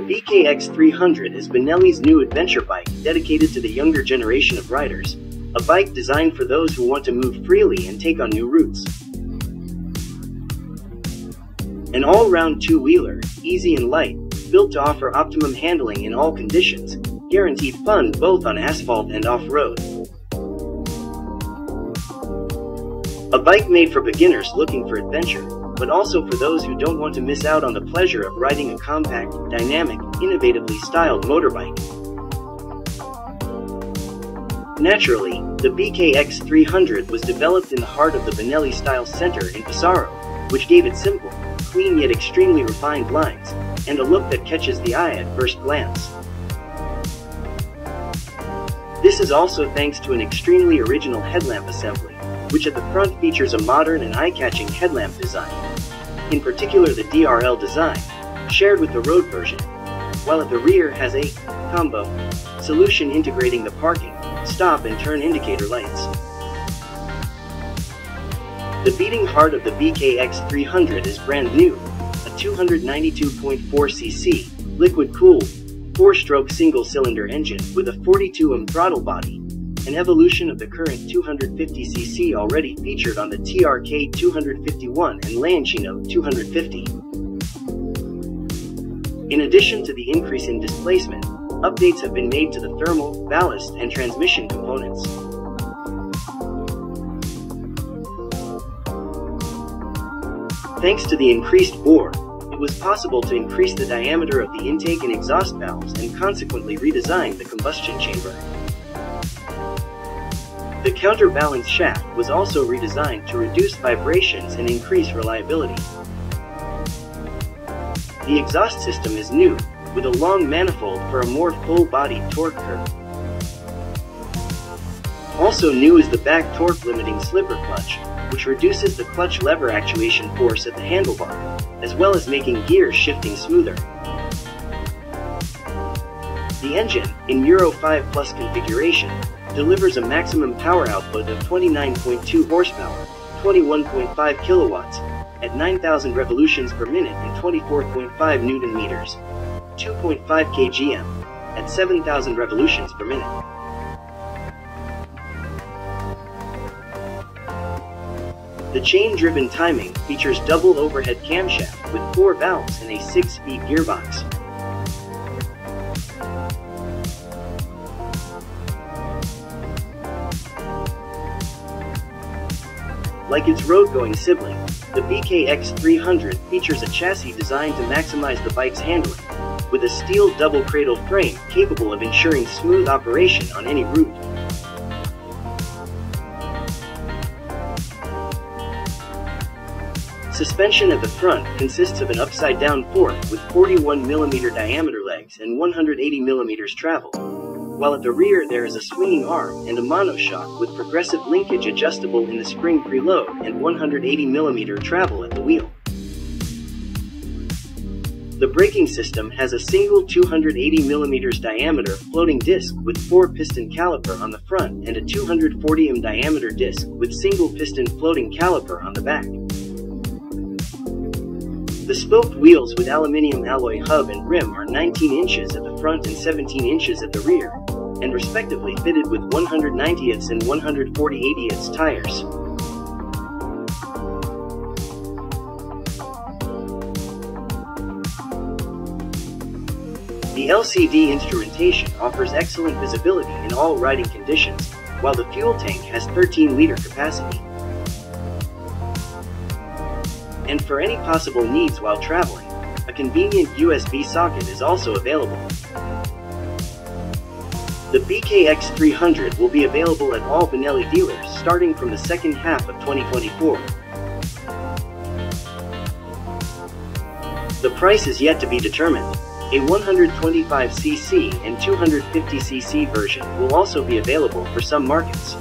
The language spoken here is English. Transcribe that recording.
BKX 300 is Benelli's new adventure bike dedicated to the younger generation of riders, a bike designed for those who want to move freely and take on new routes. An all-round two-wheeler, easy and light, built to offer optimum handling in all conditions, guaranteed fun both on asphalt and off-road. A bike made for beginners looking for adventure, but also for those who don't want to miss out on the pleasure of riding a compact, dynamic, innovatively styled motorbike. Naturally, the BKX 300 was developed in the heart of the Benelli Style Centre in Pesaro, which gave it simple, clean yet extremely refined lines, and a look that catches the eye at first glance. This is also thanks to an extremely original headlamp assembly, which at the front features a modern and eye-catching headlamp design, in particular the DRL design, shared with the road version, while at the rear has a combo solution integrating the parking, stop and turn indicator lights. The beating heart of the BKX 300 is brand new, a 292.4cc, liquid-cooled, 4-stroke single-cylinder engine with a 42 throttle body, an evolution of the current 250cc already featured on the TRK 251 and Lancino 250. In addition to the increase in displacement, updates have been made to the thermal, ballast, and transmission components. Thanks to the increased bore, it was possible to increase the diameter of the intake and exhaust valves and consequently redesign the combustion chamber. The counterbalance shaft was also redesigned to reduce vibrations and increase reliability. The exhaust system is new, with a long manifold for a more full-bodied torque curve. Also new is the back torque-limiting slipper clutch, which reduces the clutch lever actuation force at the handlebar, as well as making gear shifting smoother. The engine, in Euro 5 Plus configuration, delivers a maximum power output of 29.2 horsepower, 21.5 kilowatts, at 9,000 revolutions per minute and 24.5 Newton meters, 2.5 kgm, at 7,000 revolutions per minute. The chain-driven timing features double overhead camshaft with 4 valves and a 6-speed gearbox. Like its road-going sibling, the BKX 300 features a chassis designed to maximize the bike's handling, with a steel double cradle frame capable of ensuring smooth operation on any route. Suspension at the front consists of an upside-down fork with 41mm diameter legs and 180mm travel, while at the rear there is a swinging arm and a monoshock with progressive linkage adjustable in the spring preload and 180mm travel at the wheel. The braking system has a single 280mm diameter floating disc with 4-piston caliper on the front and a 240mm diameter disc with single-piston floating caliper on the back. The spoked wheels with aluminium alloy hub and rim are 19 inches at the front and 17 inches at the rear, and respectively fitted with 190ths and 140/80ths tires. The LCD instrumentation offers excellent visibility in all riding conditions, while the fuel tank has 13-liter capacity. And for any possible needs while traveling, a convenient USB socket is also available. The BKX 300 will be available at all Benelli dealers starting from the second half of 2024. The price is yet to be determined. A 125cc and 250cc version will also be available for some markets.